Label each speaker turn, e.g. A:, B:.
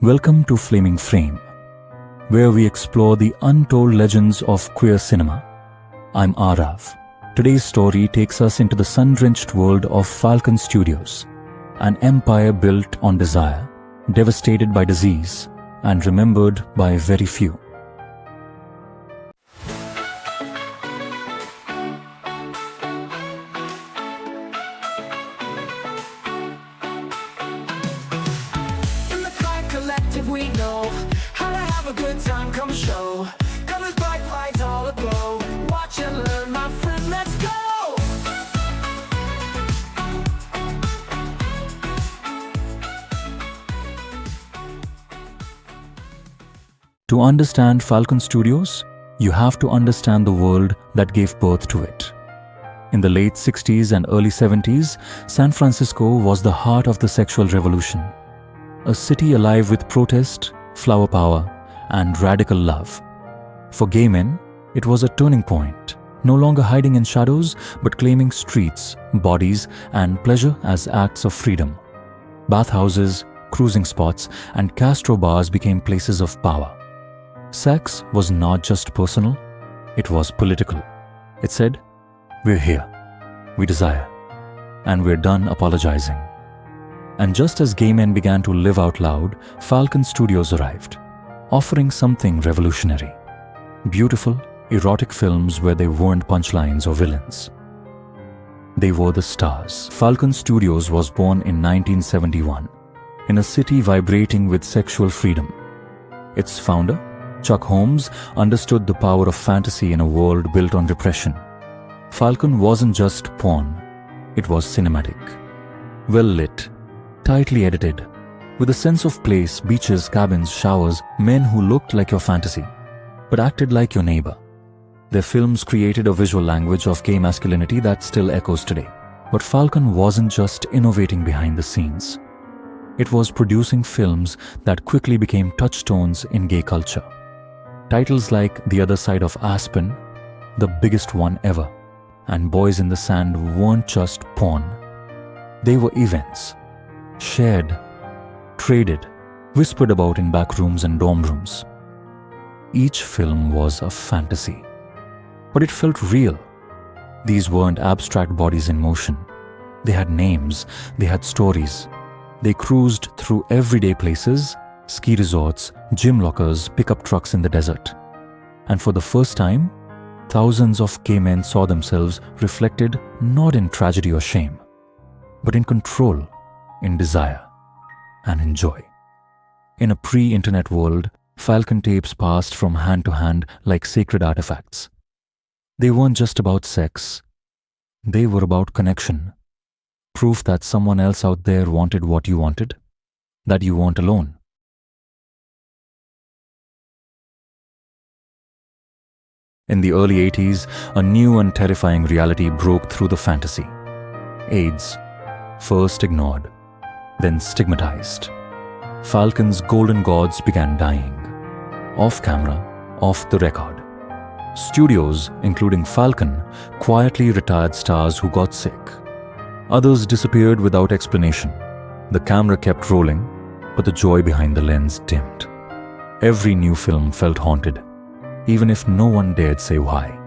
A: Welcome to Flaming Frame, where we explore the untold legends of queer cinema. I'm Arav. Today's story takes us into the sun-drenched world of Falcon Studios, an empire built on desire, devastated by disease, and remembered by very few.
B: We know how to have a good time, come show. Colors, bright lights, all aglow. Watch and learn, my friend, let's go!
A: To understand Falcon Studios, you have to understand the world that gave birth to it. In the late 60s and early 70s, San Francisco was the heart of the sexual revolution. A city alive with protest, flower power, and radical love. For gay men, it was a turning point, no longer hiding in shadows, but claiming streets, bodies, and pleasure as acts of freedom. Bathhouses, cruising spots, and Castro bars became places of power. Sex was not just personal, it was political. It said, "We're here, we desire, and we're done apologizing." And just as gay men began to live out loud, Falcon Studios arrived, offering something revolutionary. Beautiful, erotic films where there weren't punchlines or villains. They were the stars. Falcon Studios was born in 1971, in a city vibrating with sexual freedom. Its founder, Chuck Holmes, understood the power of fantasy in a world built on repression. Falcon wasn't just porn, it was cinematic. Well-lit, tightly edited, with a sense of place, beaches, cabins, showers, men who looked like your fantasy, but acted like your neighbor. Their films created a visual language of gay masculinity that still echoes today. But Falcon wasn't just innovating behind the scenes. It was producing films that quickly became touchstones in gay culture. Titles like The Other Side of Aspen, The Biggest One Ever, and Boys in the Sand weren't just porn. They were events. Shared, traded, whispered about in back rooms and dorm rooms. Each film was a fantasy, but it felt real. These weren't abstract bodies in motion. They had names, they had stories. They cruised through everyday places, ski resorts, gym lockers, pickup trucks in the desert. And for the first time, thousands of gay men saw themselves reflected not in tragedy or shame, but in control, in desire, and in joy. In a pre-internet world, Falcon tapes passed from hand to hand like sacred artifacts. They weren't just about sex. They were about connection. Proof that someone else out there wanted what you wanted, that you weren't alone. In the early 80s, a new and terrifying reality broke through the fantasy. AIDS, first ignored, then stigmatized. Falcon's golden gods began dying. Off camera, off the record. Studios, including Falcon, quietly retired stars who got sick. Others disappeared without explanation. The camera kept rolling, but the joy behind the lens dimmed. Every new film felt haunted, even if no one dared say why.